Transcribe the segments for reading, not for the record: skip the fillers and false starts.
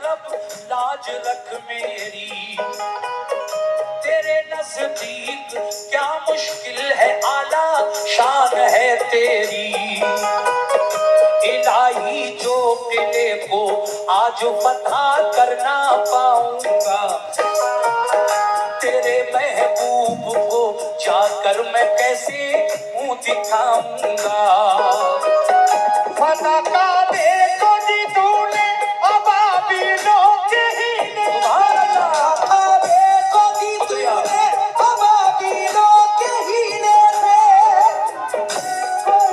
رب لاج رکھ میری، تیرے نزدیک کیا مشکل ہے، اعلیٰ شان ہے تیری۔ الہی جو قلعے کو آج فتح کرنا پاؤں گا، تیرے محبوب کو جا کر میں کیسے منہ دکھاؤں گا۔ فتح کعبے کو دی تو نے ابابیلوں کے ہیلے سے، کعبے کو دی تو نے ابابیلوں کے ہیلے سے،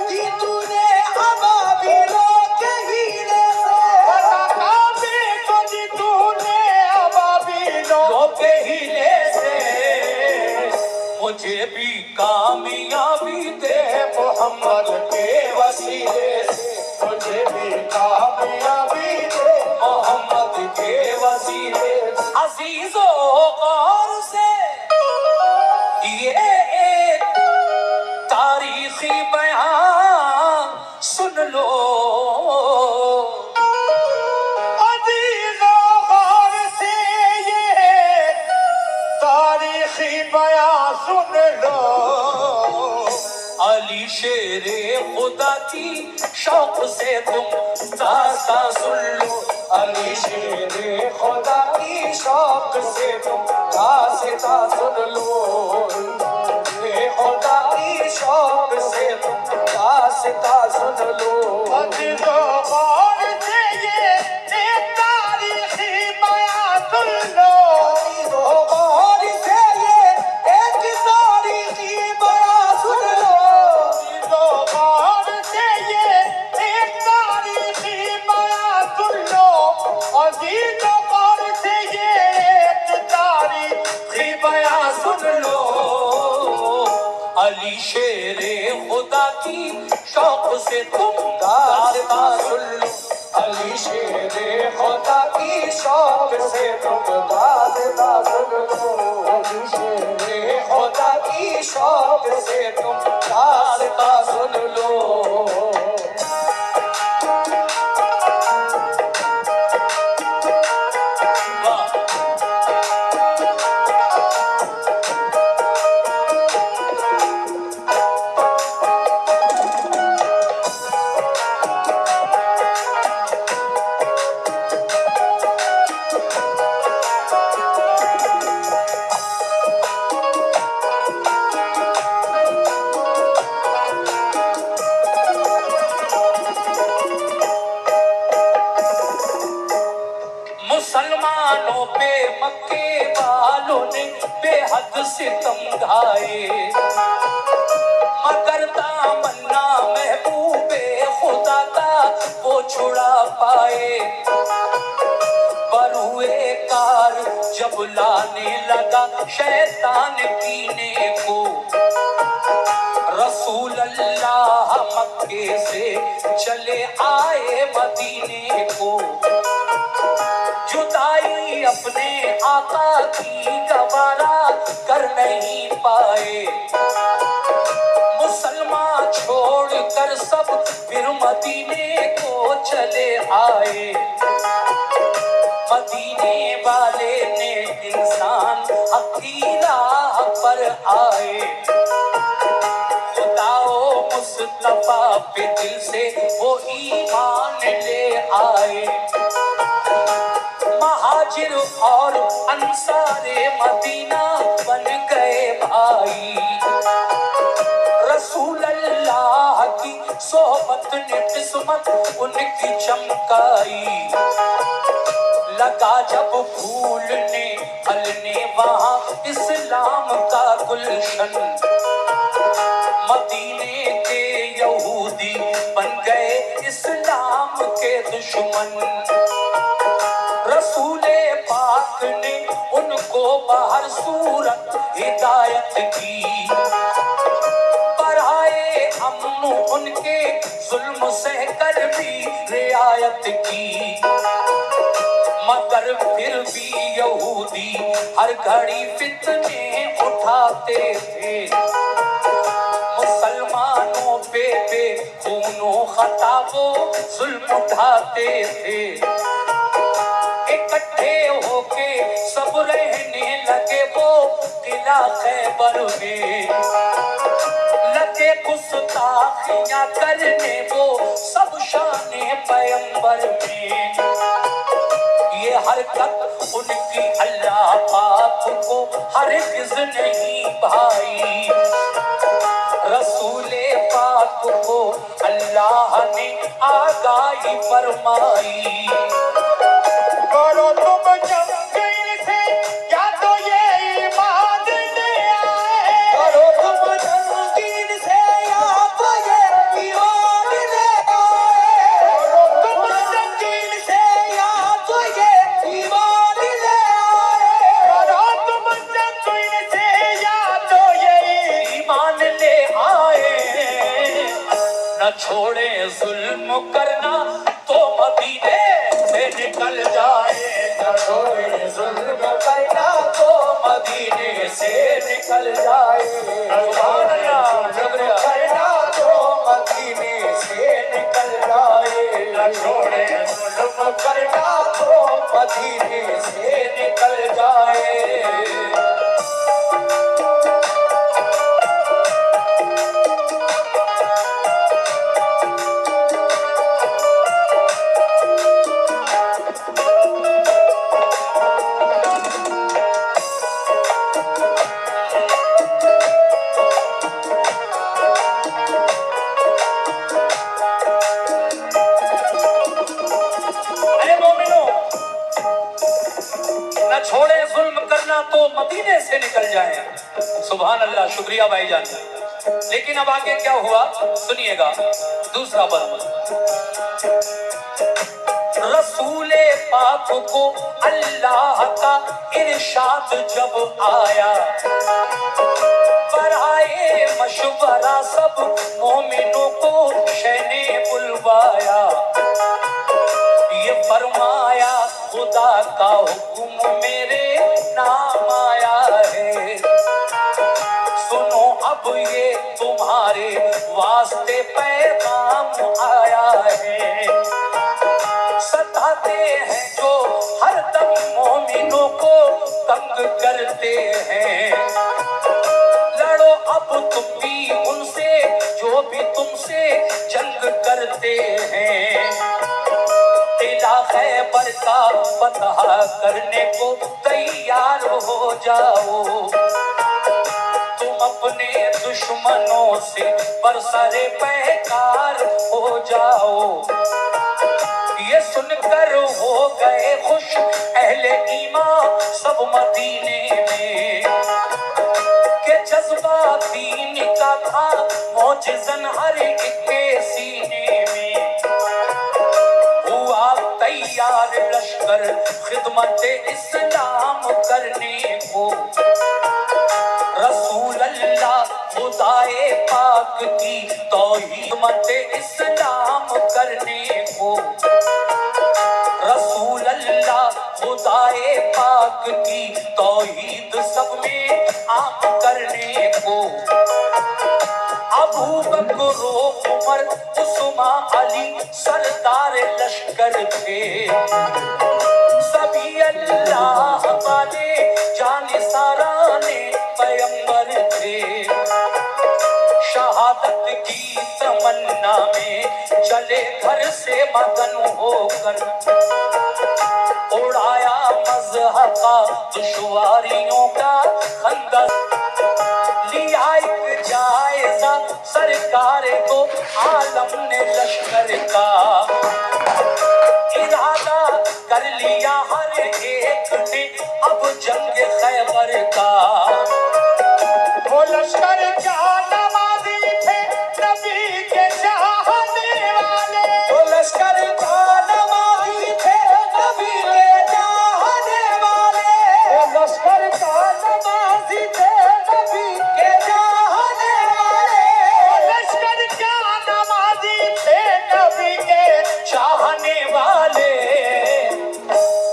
دی تو نے ابابیلوں کے ہیلے سے، فتح کعبے کو دی تو نے ابابیلوں کے ہیلے سے۔ مجھے بھی کامیابی دے محمد کے وسیلے سے، مجھے بھی کامیابی دے محمد کے وسیلے سے۔ عزیزو غور سے یہ ایک تاریخی بیان سن لو، عزیزو غور سے یہ تاریخی بیان سن لو۔ علی شیر خدا کی شوق سے تم داستان سن لو، علی شیر خدا کی شوق سے تم داستان سن لو، خدا کی شوق سے تم داستان سن لو۔ عزیزو غور سے یہ ایک تاریخی بیان سن لو، عزیزو غور سے یہ ایک تاریخی بیان سن لو، عزیزو غور سے یہ ایک تاریخی بیان سن لو، عزیزو غور سے یہ ایک تاریخی بیان سن لو۔ علی شیر خدا کی شوق سے تم داستان سن لو، علی شیر خدا کی شوق سے تم داستان سن لو، علی شیر خدا کی شوق سے تم داستان سن لو۔ مسلمانوں پہ مکے والوں نے بے حد ستم ڈھائے، مگر تمنا محبوب خدا کا وہ چھڑا پائے۔ بروئے کار جب لانے لگا شیطان پینے کو، رسول اللہ مکے سے چلے آئے مدینے کو، جدائی اپنے آقا کی گوارا کر نہیں پائے۔ مسلمان چھوڑ کر سب پھر مدینے کو چلے آئے، مدینے والے نے انسان اکیلا پر آئے، خدا و مصطفیٰ پہ دل سے وہ ایمان لے آئے۔ مہاجر اور انصار مدینہ بن گئے بھائی، رسول اللہ کی صحبت نے قسمت ان کی چمکائی۔ لگا جب پھولنے پھلنے وہاں اسلام کا گلشن، مدینے کے یہودی بن گئے اسلام کے دشمن۔ رسول پاک نے ان کو بہر صورت ہدایت کی، برائے امن ان کے ظلم سہ کر بھی رعایت کی، مگر پھر بھی یہودی ہر گھڑی فتنے اٹھاتے تھے، مسلمانوں پہ بے خون و خطا وہ ظلم اٹھاتے تھے۔ قلعہ خیبر میں لگے گستاخیاں کرنے وہ سب شان پیغمبر میں یہ حرکت ان کی اللہ پاک کو ہرگز نہیں بھائی رسول پاک کو اللہ نے آگاہی فرمائی کرو تم جنگل سے یا تو یہ ایمان لے آئے کرو تم جنگین سے یا تو یہ ایمان لے آئے کرو تم جنگین سے یا تو یہ ایمان لے آئے کرو تم جنگل سے یا تو یہ ایمان لے آئے نہ چھوڑے ظلم کرنا تو مدینے سے نکل جائے نہ چھوڑے ظلم کرنا تو مدینے سے نکل جائے سبحان اللہ شکریہ کرنا تو مدینے سے نکل جائے نہ چھوڑے ظلم کرنا تو مدینے سے نکل جائے چھوڑے ظلم کرنا تو مدینے سے نکل جائیں سبحان اللہ شکریہ بھائی جان لیکن اب آگے کیا ہوا سنیے گا دوسرا بند رسول پاک کو اللہ کا ارشاد جب آیا برائے مشورہ سب مومنوں کو شہ نے بلوایا یہ فرمایا خدا کا حکم میرے نام آیا ہے سنو اب یہ تمہارے واسطے پیغام آیا ہے ستاتے ہیں جو ہر دم مومنوں کو تنگ کرتے ہیں لڑو اب تم بھی ان سے جو بھی تم سے جنگ کرتے ہیں قلعہ خیبر کا فتح کرنے کو تیار ہو جاؤ تم اپنے دشمنوں سے برسر پیکار ہو جاؤ یہ سن کر ہو گئے خوش اہل ایمان سب مدینے میں کہ جذبہ دین کا تھا معجزن ہر ایک کے سینے میں ہوا تیار لشکر خدمت اسلام کرنے کو رسول اللہ خدائے پاک کی توحید خدمت اسلام کرنے کو رسول اللہ خدائے پاک کی توحید سب میں عام کرنے کو ابو بکر و عمر عثمان علی سردار لشکر تھے سبھی اللہ والے جانثارانے پیغمبر تھے شہادت کی تمنا میں چلے گھر سے مگن ہو کر اڑایا مذہب کا دشواریوں کا خندق لیا ایک جائزہ سرکار کو عالم نے لشکر کا ارادہ کر لیا ہر ایک نے اب جنگ خیبر کا وہ لشکر کیا نمازی تھے نبی کے چاہنے والے وہ لشکر کا نمازی تھے نبی کے چاہنے والے وہ لشکر کا نمازی تھے نبی کے چاہنے والے لشکر کیا نمازی تھے نبی کے چاہنے والے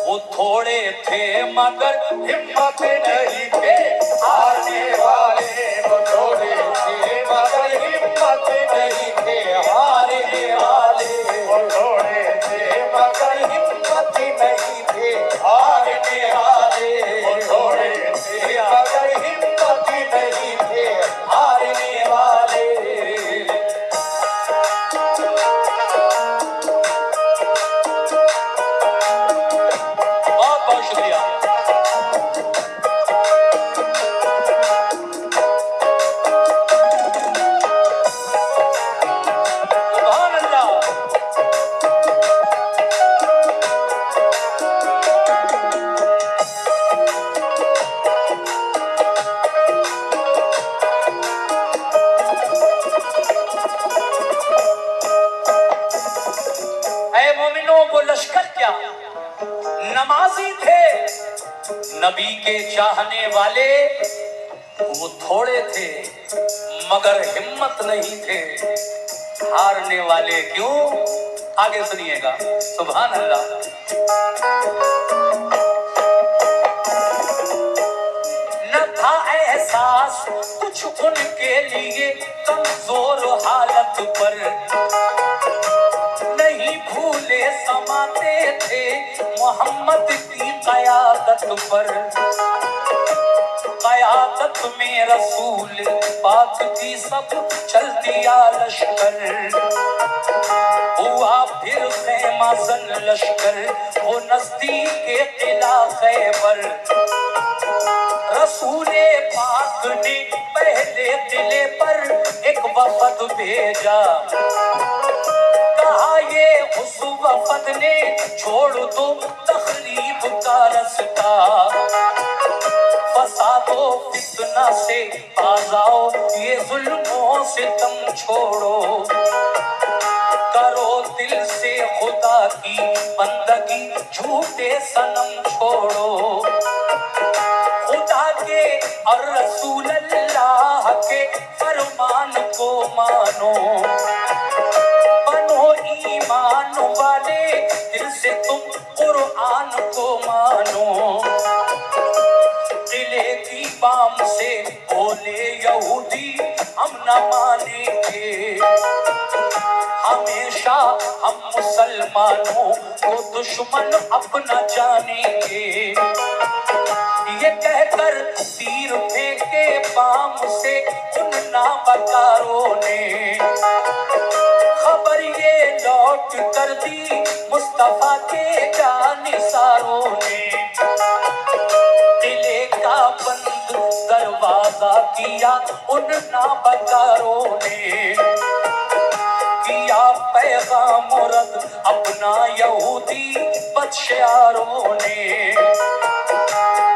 وہ تھوڑے تھے مگر ہمت نہیں تھے ہارنے والے وہ تھوڑے تھے مگر ہمت نہیں تھے ہارنے والے وہ تھوڑے تھے مگر ہمت نہیں تھے ہارنے والے وہ تھوڑے تھے مگر ہمت اے مومنوں وہ لشکر کیا نمازی تھے، نبی کے چاہنے والے وہ تھوڑے تھے مگر ہمت نہیں تھے، ہارنے والے کیوں؟ آگے سنیے گا، سبحان اللہ۔ نہ تھا احساس کچھ ان کے لیے کمزور حالت پر، نہیں بھولے سماتے تھے محمد کی قیادت پر، قیادت میں رسول پاک کی سب چل دیا لشکر، ہوا پھر خیمہ زن لشکر وہ نزدیک قلعہ خیبر، رسول پاک نے پہلے قلعے پر ایک وفد بھیجا، کہا یہ اس وفد نے چھوڑ دو تخریب کا رستہ، فساد و فتنہ سے باز آؤ یہ ظلم و ستم چھوڑو، کرو دل سے خدا کی بندگی جھوٹے صنم چھوڑو، خدا کے اور رسول اللہ کے فرمان کو مانو، بنو ایمان والے دل سے تم قرآن کو مانو، قلعے کی بام سے بولے یہودی ہم نہ مانیں گے، ہمیشہ ہم مسلمانوں کو دشمن اپنا جانیں گے، یہ کہہ کر تیر پھینکے بام سے ان نابکاروں نے، خبر یہ لوٹ کر دی مصطفیٰ کے جانثاروں نے، قلعے کا بند دروازہ کیا ان نابکاروں نے، کیا پیغام رد اپنا یہودی بدشیاروں نے،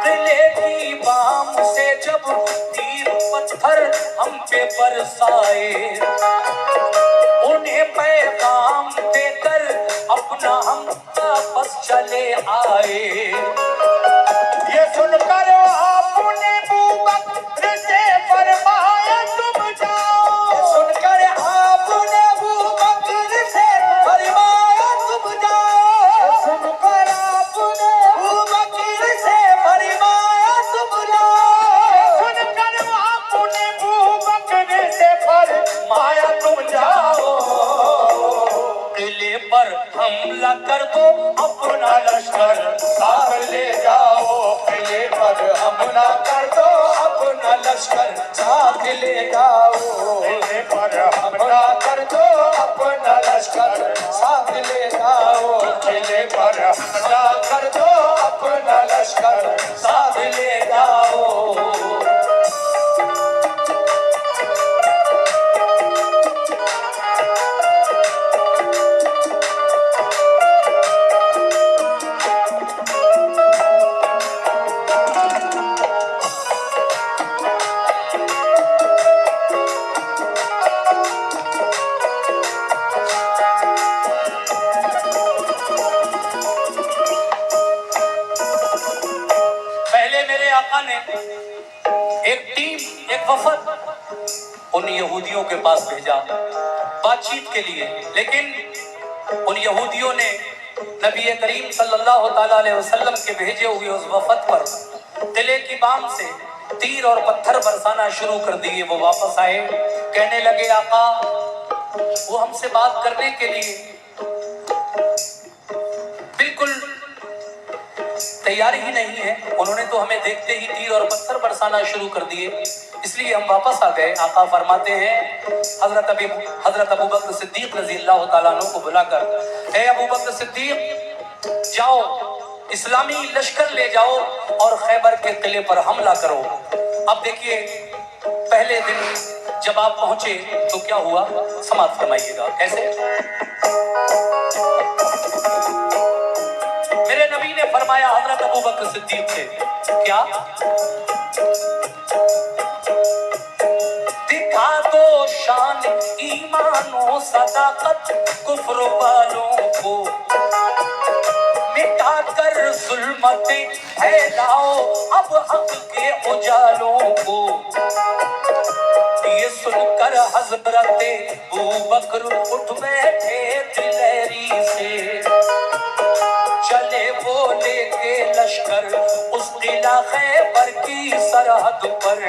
قلعے کی بام سے جب تیر پتھر ہم پہ برسائے، انہیں پیغام دے کر اپنا ہم واپس چلے آئے، یہ سن کر آپ نے ابوبکر سے فرمایا تم جاؤ، سن کر آپ نے ابوبکر سے فرمایا تم جاؤ، سن کر آپ نے ابوبکر سے فرمایا تم جاؤ، سن کر آپ نے ابوبکر سے فرمایا تم جاؤ، قلعے پر حملہ کر دو اپنا لشکر ساتھ لے جاؤ، قلعے پر حملہ کر دو اپنا لشکر ساتھ لے جاؤ، قلعے پر حملہ کر دو اپنا لشکر ساتھ لے جاؤ، قلعے پر حملہ کر دو اپنا لشکر ساتھ لے جاؤ۔ پہلے میرے آقا نے ایک ٹیم، ایک وفد ان یہودیوں کے پاس بھیجا بات چیت کے لیے، لیکن ان یہودیوں نے نبی کریم صلی اللہ تعالیٰ علیہ وسلم کے بھیجے ہوئے اس وفد پر قلعے کی بام سے تیر اور پتھر برسانا شروع کر دیے۔ وہ واپس آئے، کہنے لگے آقا وہ ہم سے بات کرنے کے لیے بالکل تیاری ہی نہیں ہے، انہوں نے تو ہمیں دیکھتے ہی تیر اور پتھر برسانا شروع کر دیے، اس لیے ہم واپس آ گئے۔ آقا فرماتے ہیں حضرت ابوبکر صدیق رضی اللہ تعالیٰ عنہ کو بلا کر، اے ابوبکر صدیق جاؤ اسلامی لشکر لے جاؤ اور خیبر کے قلعے پر حملہ کرو۔ اب دیکھیے پہلے دن جب آپ پہنچے تو کیا ہوا، سماعت فرمائیے گا کیسے۔ میرے نبی نے فرمایا حضرت ابوبکر صدیق سے، کیا دکھا دو شان ایمان جانو صداقت کفر والوں کو، مٹا کر ظلمتیں پھیلاؤ اب حق کے اجالوں کو۔ یہ سن کر حضرت ابوبکر اٹھ بیٹھے دلیری سے، چلے وہ لے کے لشکر اس قلعہ خیبر کی سرحد پر۔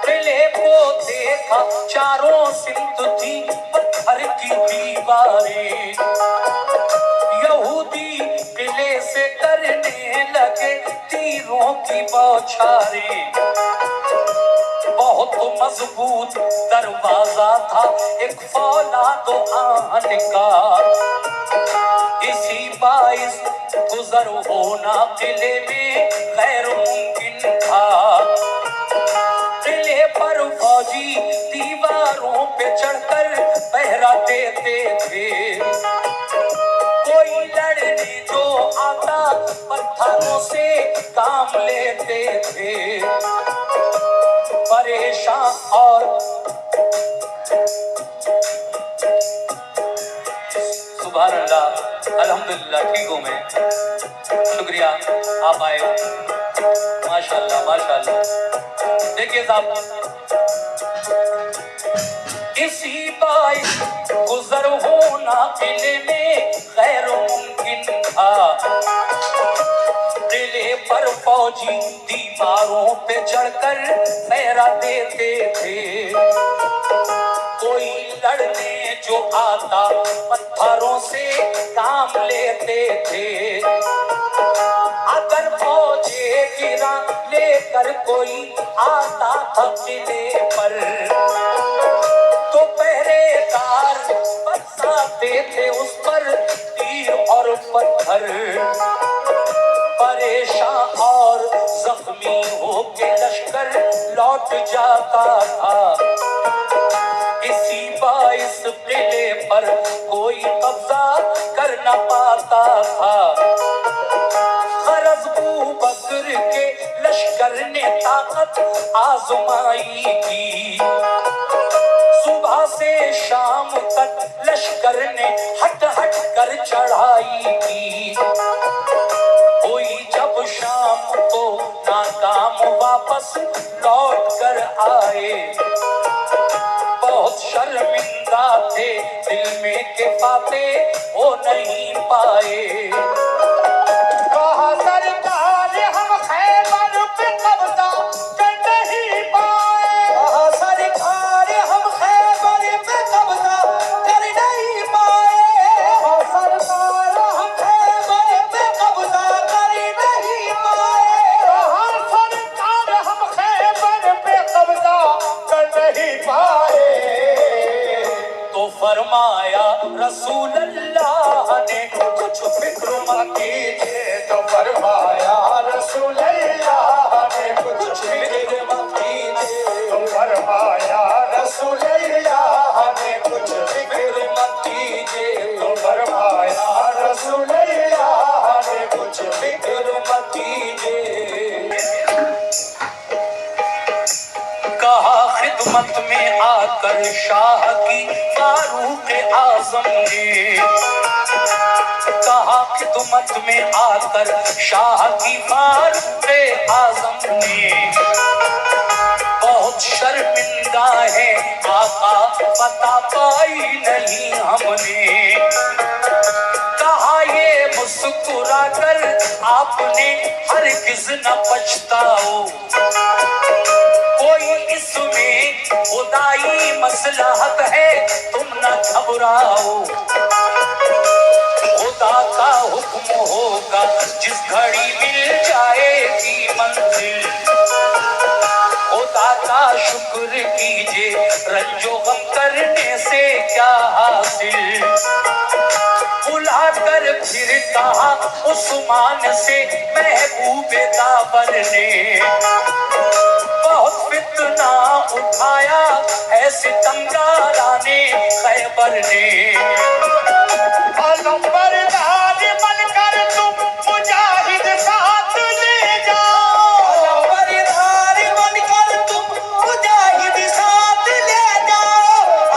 قلعے کو دیکھا چاروں سمت تھی پتھر کی دیواریں، یہودی قلعے سے کرنے لگے تیروں کی بوچھاریں۔ بہت مضبوط دروازہ تھا ایک فولاد و آہن کا، اسی باعث گزر ہونا قلعے میں غیر ممکن تھا۔ قلعے پر فوجی دیواروں پہ چڑھ کر پہرا دیتے تھے، کوئی لڑنے جو آتا پتھروں سے کام لیتے تھے۔ پریشان اور سبحان اللہ، الحمدللہ ٹھیک ہوں میں، شکریہ آپ آئے، ماشاءاللہ ماشاءاللہ۔ دیکھیے صاحب، اسی باعث گزر ہونا قلعے میں غیر ممکن تھا۔ قلعے پر فوجی دیواروں پہ چڑھ کر پہرا دیتے تھے، کوئی لڑنے جو آتا پتھروں سے کام لیتے تھے۔ اگر فوجیں گرا لے کر کوئی آتا تھا قلعے پر، تو پہرے دار برساتے تھے اس پر تیر اور پتھر۔ پریشان اور زخمی ہو کے لشکر لوٹ جاتا تھا، اسی باعث قلعے پر کوئی قبضہ کر نہ پاتا تھا۔ غرض ابوبکر کے لشکر نے طاقت آزمائی کی، صبح سے شام تک لشکر نے ہٹ ہٹ کر چڑھائی کی۔ ہوئی جب شام تو ناکام واپس لوٹ کر آئے، بہت شرمندہ تھے دل میں کہ فاتح ہو نہیں پائے۔ کہا سرکار ہم خیبر پہ قبضہ کر نہیں پائے، کہا سرکار ہم خیبر پہ قبضہ کر نہیں پائے، کہا سرکار ہم خیبر پہ قبضہ کر نہیں پائے، کہا سرکار ہم خیبر پہ قبضہ کر نہیں پائے۔ تو فرمایا رسول اللہ نے کچھ فکر مت کیجیے، تو فرمایا رسول اللہ نے کچھ فکر مت کیجیے، تو فرمایا رسول اللہ نے کچھ فکر مت کیجیے، تو فرمایا رسول اللہ نے کچھ فکر مت کیجیے۔ کہا خدمت میں آ کر شاہ کی فاروق اعظم نے، کہا خدمت میں آ کر شاہ کی فاروق اعظم نے، بہت شرمندہ ہے آقا بتا پائی نہیں ہم نے۔ کہا یہ مسکرا کر آپ نے ہرگز نہ پچھتاؤ، کوئی اس میں خدائی مصلحت ہے تم نہ گھبراؤ، خدا کا حکم ہوگا جس گھڑی مل جائے گی منزل، خدا کا شکر کیجئے رنج و غم کرنے سے کیا حاصل۔ بلا کر پھر کہا عثمان سے محبوب داور نے، بہت فتنہ اٹھایا ہے ستمگاران خیبر نے، علمبردار بن کر تم مجاہد ساتھ لے جاؤ، علمبردار بن کر تم مجاہد ساتھ لے جاؤ،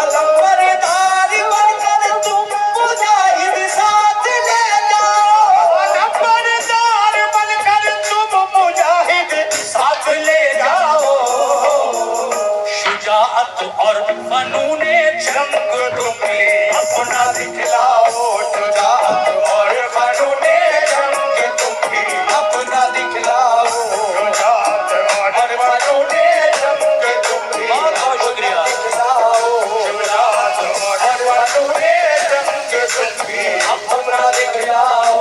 اور فنون جنگ تمہیں اپنا دکھلاؤ شجاعت اور فنون جنگ تمہیں اپنا دکھلاؤ شجاعت اور فنون جنگ تمہیں بہت بہت شکریہ دکھلاؤ شجاعت اور فنون جنگ تمہیں اپنا دکھلاؤ.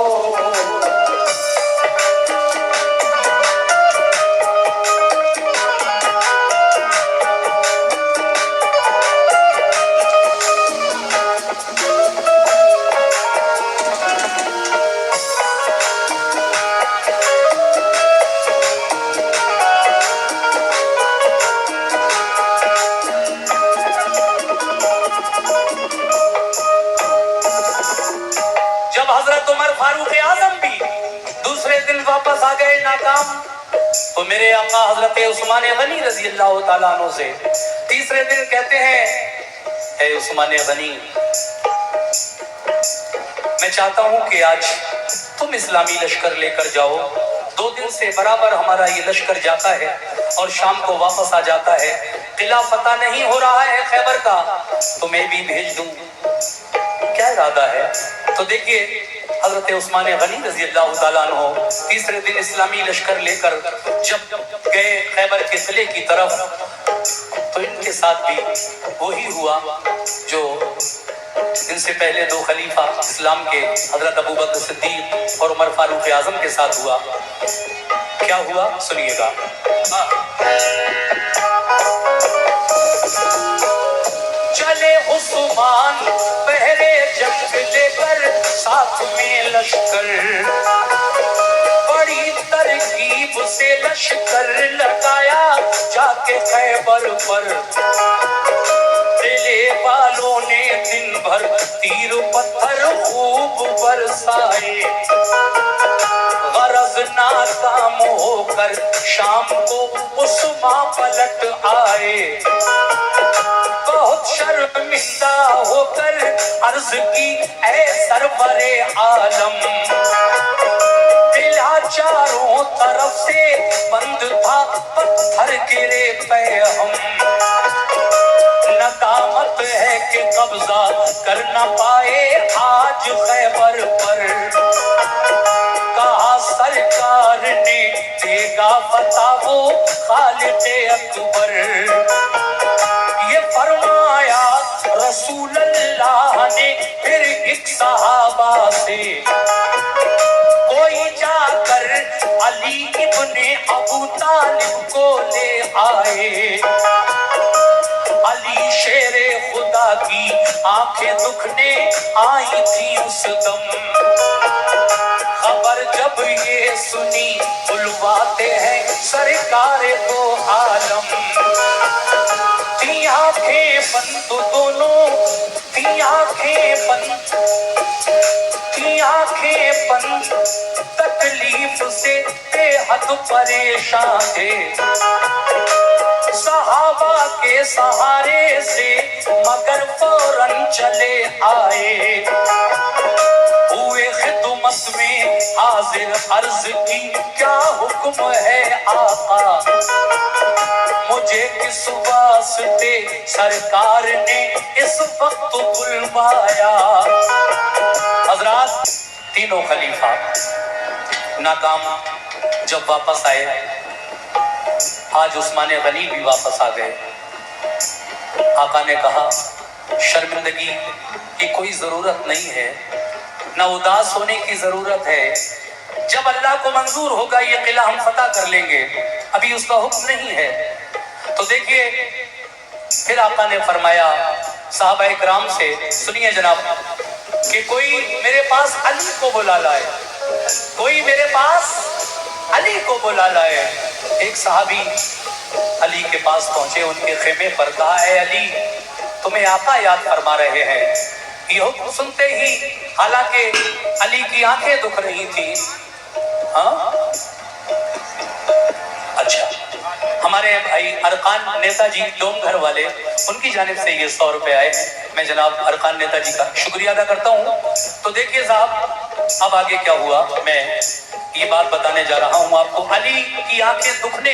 جب حضرت عمر فاروق اعظم بھی دوسرے دن واپس آ گئے ناکام تو میرے آقا حضرت عثمان غنی رضی اللہ تعالیٰ عنہ سے تیسرے دن کہتے ہیں اے عثمان غنی میں چاہتا ہوں کہ آج تم اسلامی لشکر لے کر جاؤ. 2 دن سے برابر ہمارا یہ لشکر جاتا ہے اور شام کو واپس آ جاتا ہے. قلعہ فتح نہیں ہو رہا ہے خیبر کا تو میں بھی بھیج دوں. کیا ارادہ ہے؟ تو دیکھیے حضرت عثمان غنی رضی اللہ تعالیٰ عنہ تیسرے دن اسلامی لشکر لے کر جب گئے خیبر کے قلعے کی طرف تو ان کے ساتھ بھی وہی ہوا جو ان سے پہلے 2 خلیفہ اسلام کے حضرت ابوبکر صدیق اور عمر فاروق اعظم کے ساتھ ہوا. کیا ہوا سنیے گا. چلے عثمان پہرے جنگ لے کر ساتھ میں لشکر بڑی ترکیب سے لشکر لگایا جا کے خیبر پر. قلعے والوں نے دن بھر تیر پتھر خوب برسائے. غرض ناکام ہو کر شام کو عثمان پلٹ آئے. بہت شرمندہ ہو کر عرض کی اے سرور عالم قلعہ چاروں طرف سے بند تھا پتھر گرے پہ ہم. ندامت ہے کہ قبضہ کر نہ پائے آج خیبر پر. کہا سرکار نے دے گا فتح وہ خالق اکبر. یہ فرمایا رسول اللہ نے پھر ایک صحابہ سے کوئی جا کر علی ابن ابو طالب کو لے آئے. علی شیر خدا کی آنکھیں دکھنے آئی تھی اس دم. خبر جب یہ سنی بلواتے ہیں سرکار کو عالم. تھی آنکھیں بند دونوں تھی آنکھیں بند تکلیف سے بے حد پریشان تھے. صحابہ کے سہارے سے مگر فوراً چلے آئے. ہوئے خدمت میں حاضر عرض کی کیا حکم ہے آقا مجھے کس واسطے سرکار نے اس وقت بلوایا. حضرات تینوں خلیفہ ناکام جب واپس آئے آج عثمان غنی بھی واپس آ گئے. آقا نے کہا شرمندگی کی کوئی ضرورت نہیں ہے نہ اداس ہونے کی ضرورت ہے. جب اللہ کو منظور ہوگا یہ قلعہ ہم فتح کر لیں گے. ابھی اس کا حکم نہیں ہے. تو دیکھیے پھر آقا نے فرمایا صحابہ اکرام سے سنیے جناب کہ کوئی میرے پاس علی کو بلا لائے. کوئی میرے پاس علی کو بلا لائے. ایک صحابی علی کے پاس پہنچے ان کے خیمے پر. کہا اے علی تمہیں آقا یاد فرما رہے ہیں. یہ حکم سنتے ہی حالانکہ علی کی آنکھیں دکھ رہی تھی. ہاں اچھا ہمارے بھائی ارکان نیتا جی ڈوم گھر والے ان کی جانب سے یہ 100 روپے آئے. میں جناب ارکان نیتا جی کا شکریہ ادا کرتا ہوں. تو دیکھیے صاحب اب آگے کیا ہوا میں یہ بات بتانے جا رہا ہوں آپ کو. علی کی آنکھیں دکھنے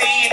3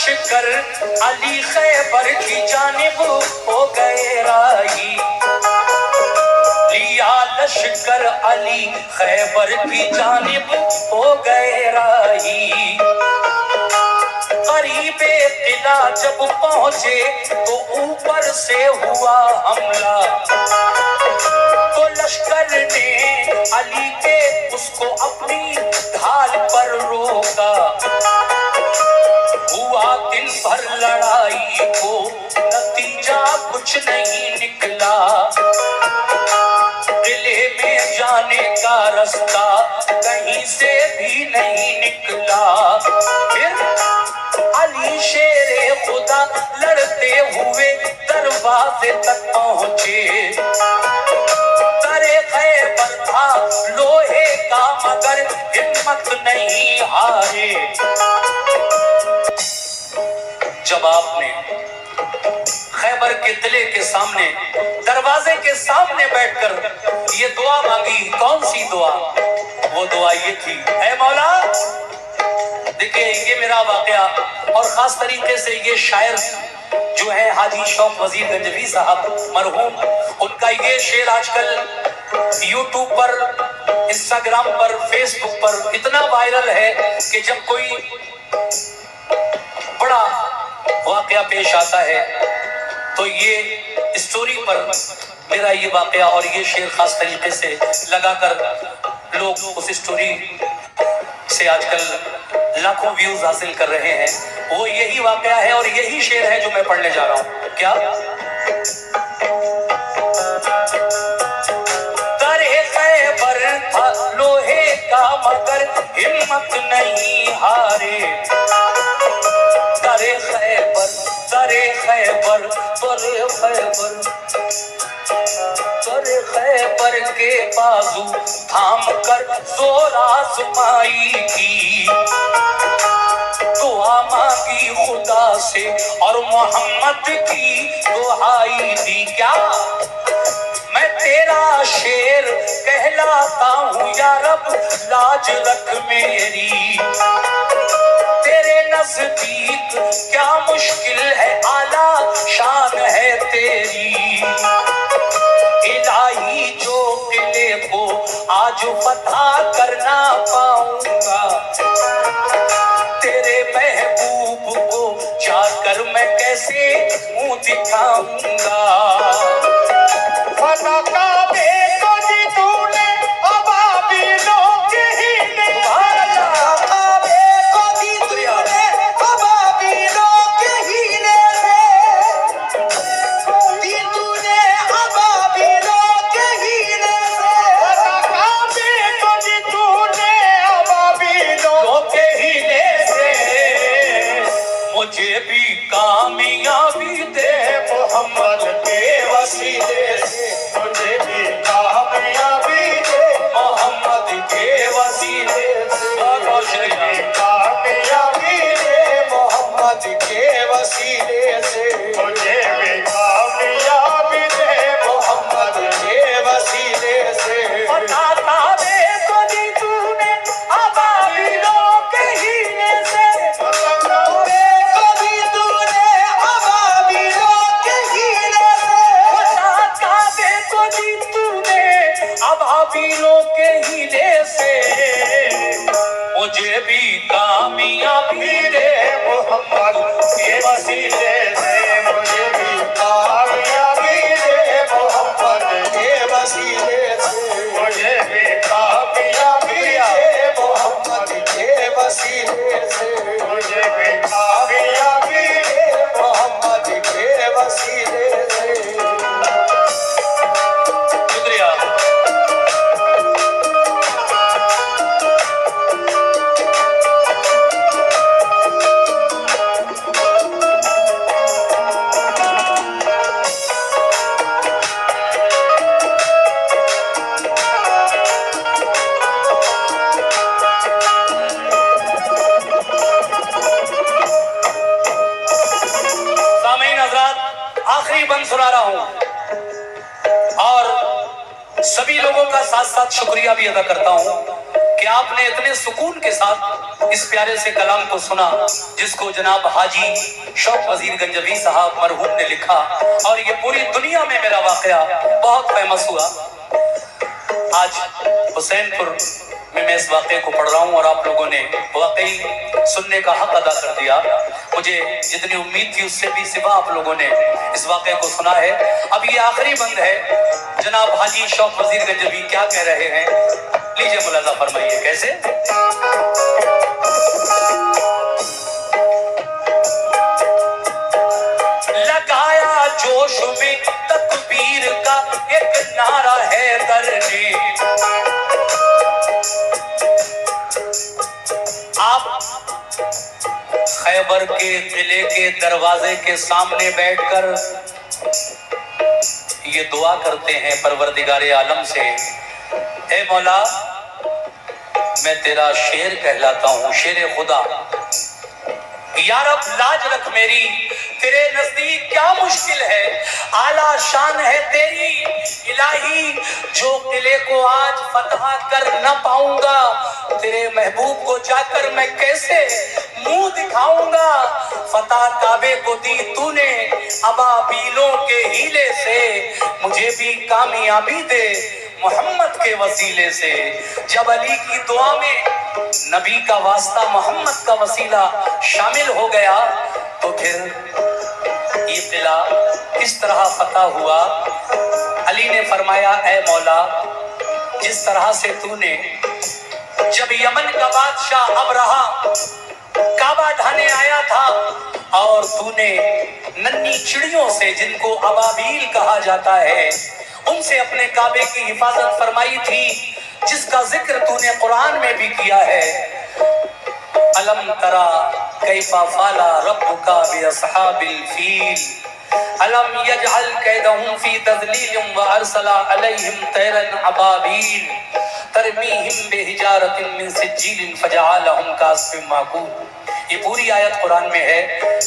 لشکر علی خیبر کی جانب ہو گئے راہی، لیا لشکر علی خیبر کی جانب ہو گئے راہی۔ قریب قلعہ جب پہنچے تو اوپر سے ہوا حملہ، تو لشکر نے علی کے اس کو اپنی ڈھال پر روکا، ہوا دن بھر لڑائی کو نتیجہ کچھ نہیں نکلا، قلعے میں جانے کا رستہ کہیں سے بھی نہیں نکلا۔ پھر علی شیر خدا لڑتے ہوئے دروازے تک پہنچے، درے خیبر تھا لوہے کا مگر ہمت نہیں ہارے۔ جب آپ نے خیبر کے قلعے کے سامنے دروازے کے سامنے بیٹھ کر یہ دعا مانگی، کون سی دعا؟ وہ دعا یہ تھی، اے مولا، دیکھیں یہ میرا واقعہ اور خاص طریقے سے یہ شاعر جو ہے حاجی شوق وزیر گنجوی صاحب مرحوم، ان کا یہ شعر آج کل یوٹیوب پر، انسٹاگرام پر، فیس بک پر اتنا وائرل ہے کہ جب کوئی بڑا واقعہ پیش آتا ہے تو یہ اسٹوری پر میرا یہ واقعہ اور یہ شعر خاص طریقے سے لگا کر لوگ اس اسٹوری سے آج کل لاکھوں ویوز حاصل کر رہے ہیں۔ وہ یہی واقعہ ہے اور یہی شعر ہے جو میں پڑھنے جا رہا ہوں۔ کیا؟ درے خیبر تھا لوہے کا مگر ہمت نہیں ہارے، درے خیبر، درے خیبر، درے خیبر، درے خیبر کے بازو تھام کر زور آزمائی کی، دعا مانگی خدا سے اور محمد کی دعائی دی۔ کیا؟ میں تیرا شیر کہلاتا ہوں یا رب، لاج رکھ میری، تیرے نزدیک کیا مشکل ہے، اعلیٰ شان ہے تیری، الہی جو قلعے کو آج فتح کرنا پاؤں گا، تیرے محبوب کو جا کر میں کیسے منہ دکھاؤں گا۔ فتح کعبے کو جی تو نے ابابیلوں کے ہیلے سے، فتح کعبے کو جی تو نے ابابیلوں کے ہیلے سے، جی تو نے ابابیلوں کے ہیلے سے، فتح کعبے کو جی تو نے ابابیلوں کے ہیلے سے، مجھے بھی کامیابی دے محمد کے وسیلے سے، مجھے بھی کامیابی دے محمد کے وسیلے سے، مجھے بھی کامیابی دے محمد کے وسیلے سے، مجھے بھی کامیابی دے محمد کے وسیلے سے۔ فتح کعبے کو جی تو نے ابابیلوں کے ہیلے سے، فتح کعبے کو جی تو نے ابابیلوں کے ہیلے سے، فتح کعبے کو جی تو نے ابابیلوں کے ہیلے سے، مجھے بھی کامیابی دے محمد کے وسیلے سے، مجھے بھی کامیابی دے محمد کے وسیلے سے، مجھے بھی کامیابی دے محمد کے وسیلے سے، مجھے بھی کامیابی دے محمد کے وسیلے سے۔ شکریہ۔ آخری بند سنا رہا ہوں اور سبھی لوگوں کا ساتھ ساتھ شکریہ بھی ادا کرتا ہوں کہ آپ نے اتنے سکون کے ساتھ اس پیارے سے کلام کو سنا جس کو جناب حاجی شوق وزیر گنجوی صاحب مرحوم نے لکھا، اور یہ پوری دنیا میں میرا واقعہ بہت فیمس ہوا۔ آج حسین پور میں اس واقعے کو پڑھ رہا ہوں اور آپ لوگوں نے واقعی سننے کا حق ادا کر دیا۔ مجھے جتنی امید تھی اس سے بھی سوا آپ لوگوں نے اس واقعے کو سنا ہے۔ اب یہ آخری بند ہے، جناب حاجی شوق وزیر گنجوی کیا کہہ رہے ہیں، لیجئے ملاحظہ فرمائیے کیسے۔ لگایا جوش میں تکبیر کا ایک نعرہ ہے در نے، آپ خیبر کے قلعے کے دروازے کے سامنے بیٹھ کر یہ دعا کرتے ہیں پروردگار عالم سے، اے مولا میں تیرا شیر کہلاتا ہوں، شیر خدا، یا رب لاج رکھ میری، تیرے نزدیک کیا مشکل ہے، اعلیٰ شان ہے تیری الہی، جو قلعے کو آج فتح کر نہ پاؤں گا تیرے محبوب کو جا کر میں کیسے منہ دکھاؤں گا، فتح کعبے کو دی تو نے ابابیلوں کے ہیلے سے، مجھے بھی کامیابی دے محمد کے وسیلے سے۔ جب علی کی دعا میں نبی کا واسطہ محمد کا وسیلہ شامل ہو گیا تو پھر یہ قلعہ کس طرح فتح ہوا۔ علی نے فرمایا اے مولا جس طرح سے تو نے جب یمن کا بادشاہ ابرہہ کعبہ ڈھانے آیا تھا اور تو نے ننھی چڑیوں سے جن کو ابابیل کہا جاتا ہے ان سے اپنے کعبے کی حفاظت فرمائی تھی، جس کا ذکر تو نے قرآن میں بھی کیا ہے، الم ترا کیف فعل ربک باصحاب الفیل الم یجعل کیدہم فی تضلیل وارسل علیہم طیرا ابابیل ترمیہم بحجارۃ من سجیل فجعلہم کعصف مأکول۔ یہ پوری آیت قرآن میں ہے۔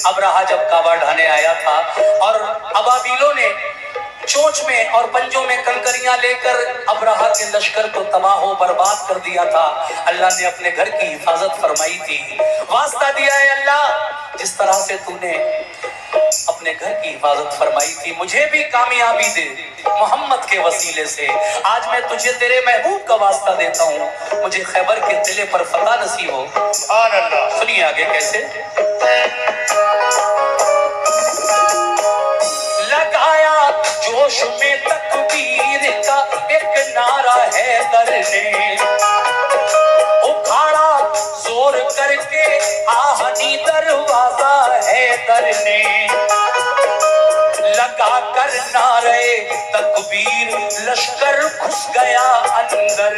ابرہہ جب کعبہ ڈھانے آیا تھا اور ابابیلوں نے چونچ میں اور پنجوں میں کنکریاں لے کر ابرہہ کے لشکر کو تباہ و برباد کر دیا تھا، اللہ نے اپنے گھر کی حفاظت فرمائی تھی، واسطہ دیا ہے اللہ جس طرح سے تو نے اپنے گھر کی حفاظت فرمائی تھی، مجھے بھی کامیابی دے محمد کے وسیلے سے۔ آج میں تجھے تیرے محبوب کا واسطہ دیتا ہوں، مجھے خیبر کے قلعے پر فتح نصیب ہو۔ سبحان اللہ۔ سنیے آگے کیسے۔ لگایا جوش میں تکبیر کا ایک نعرہ ہے در نے، اکھاڑا زور کر کے آہنی دروازہ ہے در نے، لگا کر نعرے تکبیر لشکر گھس گیا اندر،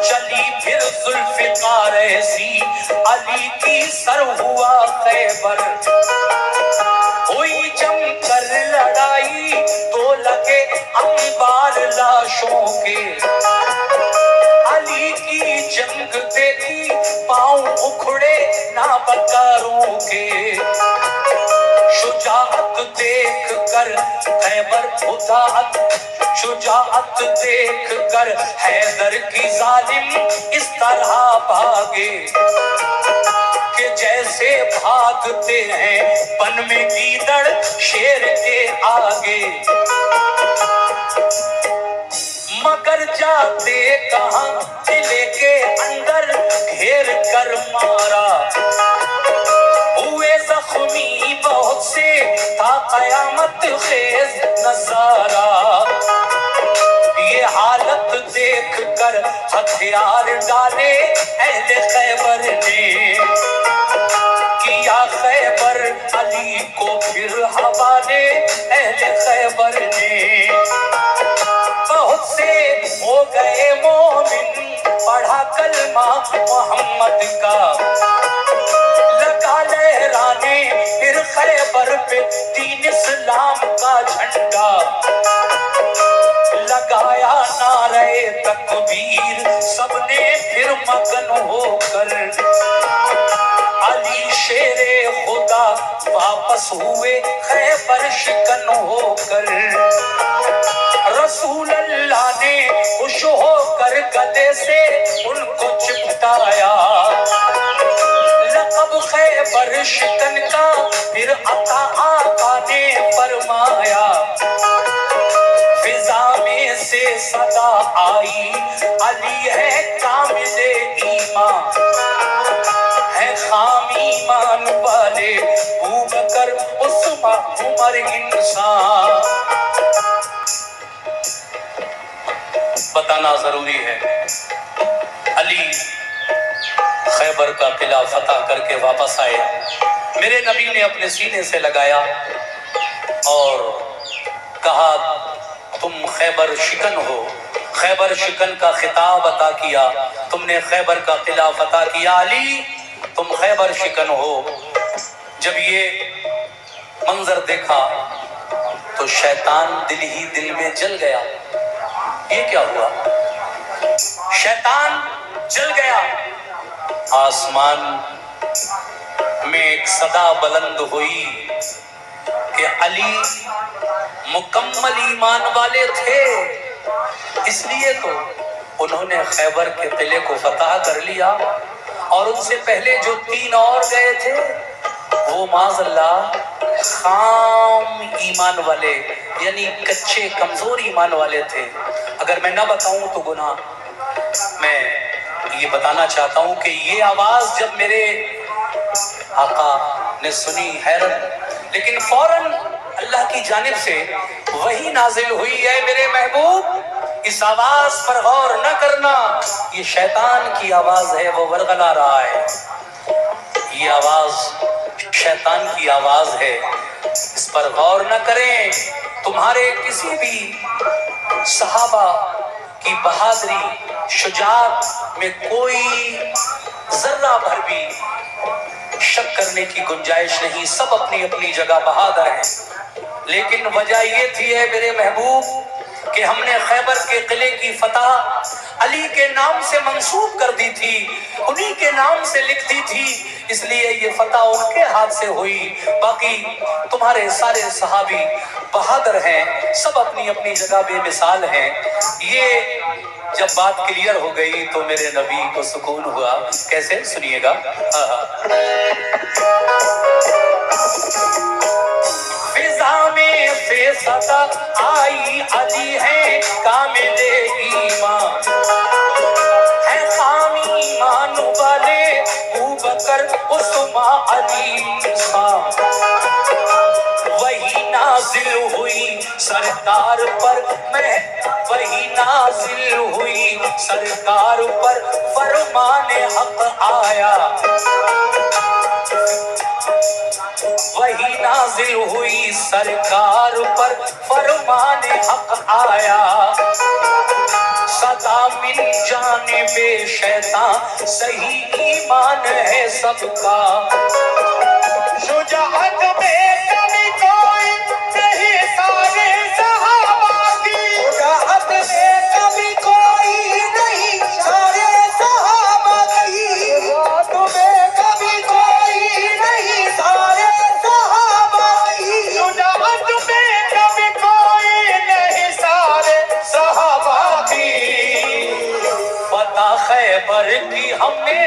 چلی پھر ذوالفقار ایسی علی کی سر ہوا خیبر، ہوئی جم کر لڑائی تو لگے انبار لاشوں کے، علی کی جنگ دیکھی پاؤں اکھڑے نابکاروں کے، شجاعت دیکھ کر خیبر اطاعت، شجاعت دیکھ کر حیدر کی ظالم اس طرح بھاگے کہ جیسے بھاگتے ہیں بن میں گیدڑ شیر کے آگے، مگر جاتے کہاں قلعے کے اندر گھیر کر مارا، ہوئے زخمی بہت سے تھا قیامت خیز نظارہ، یہ حالت دیکھ کر ہتھیار ڈالے اہل خیبر نے، کیا خیبر علی کو پھر حوالے اہل خیبر نے، بہت سے ہو گئے مومن پڑھا کلمہ محمد کا، لگا لہرانے پھر خیبر پہ دین اسلام کا جھنڈا، لگایا نعرے تکبیر سب نے پھر مگن ہو کر، علی شیر خدا واپس ہوئے خیبر شکن ہو کر، رسول اللہ نے خوش ہو کر گلے سے ان کو چپٹایا، لقب خیبر شکن کا پھر عطا آقا نے فرمایا، فضا میں سے صدا آئی علی ہے کامل ایمان، ہے خام ایمان والے ابوبکر عثمان عمر انسان۔ بتانا ضروری ہے، علی خیبر کا قلعہ فتح کر کے واپس آئے، میرے نبی نے اپنے سینے سے لگایا اور کہا تم خیبر شکن ہو، خیبر شکن کا خطاب عطا کیا، تم نے خیبر کا قلعہ فتح کیا، علی تم خیبر شکن ہو۔ جب یہ منظر دیکھا تو شیطان دل ہی دل میں جل گیا، یہ کیا ہوا؟ شیطان جل گیا۔ آسمان میں ایک صدا بلند ہوئی کہ علی مکمل ایمان والے تھے، اس لیے تو انہوں نے خیبر کے قلعے کو فتح کر لیا، اور ان سے پہلے جو 3 اور گئے تھے وہ معاذ اللہ خام ایمان والے، یعنی کچے کمزور ایمان والے تھے۔ اگر میں نہ بتاؤں تو گناہ، میں یہ بتانا چاہتا ہوں کہ یہ آواز جب میرے آقا نے سنی، حیرت، لیکن فوراً اللہ کی جانب سے وحی نازل ہوئی ہے، میرے محبوب اس آواز پر غور نہ کرنا، یہ شیطان کی آواز ہے، وہ ورغلا رہا ہے، یہ آواز شیطان کی آواز ہے، اس پر غور نہ کریں۔ تمہارے کسی بھی صحابہ کی بہادری شجاعت میں کوئی ذرہ بھر بھی شک کرنے کی گنجائش نہیں، سب اپنی اپنی جگہ بہادر ہیں، لیکن وجہ یہ تھی ہے میرے محبوب کہ ہم نے خیبر کے قلعے کی فتح علی کے نام سے منسوب کر دی تھی، انہی کے نام سے لکھ دی تھی، اس لیے یہ فتح ان کے ہاتھ سے ہوئی۔ باقی تمہارے سارے صحابی بہادر ہیں، سب اپنی اپنی جگہ بے مثال ہیں۔ یہ جب بات کلیئر ہو گئی تو میرے نبی کو سکون ہوا، کیسے؟ سنیے گا۔ فضا میں سے صدا آئی علی ہے کامل ایمان، ہے خام ایمان والے ابوبکر عثمان علی انسان، وہی نازل ہوئی سرکار پر وہی نازل ہوئی سرکار پر فرمان حق آیا، وہی نازل ہوئی سرکار پر فرمان حق آیا، صدا من جانب شیطان صحیح ایمان ہے سب کا، شجاعت میں کمی کوئی نہیں سارے صحابہ کی، شجاعت میں کمی کوئی نہیں سارے صحابہ کی، شجاعت میں کمی کوئی نہیں سارے صحابہ کی، شجاعت میں کمی کوئی نہیں سارے صحابہ کی۔ فتح خیبر کی ہم نے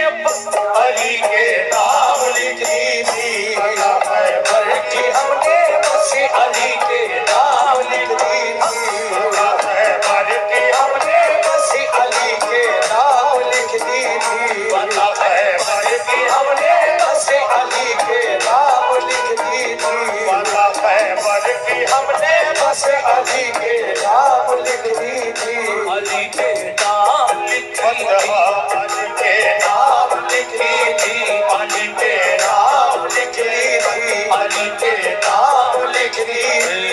علی کے نام لکھی تھی، خیبر کی ہم نے بس علی کے نام لکھی تھی، خیبر کی ہم نے بس علی کے نام لکھی تھی، خیبر کی ہم نے بس علی کے نام لکھی تھی، خیبر کی ہم نے بس علی کے نام لکھی تھی، علی کے نام لکھی علی کے نام لکھی تھی، علی کے نام لکھی تھی، علی کے نام لکھی تھی،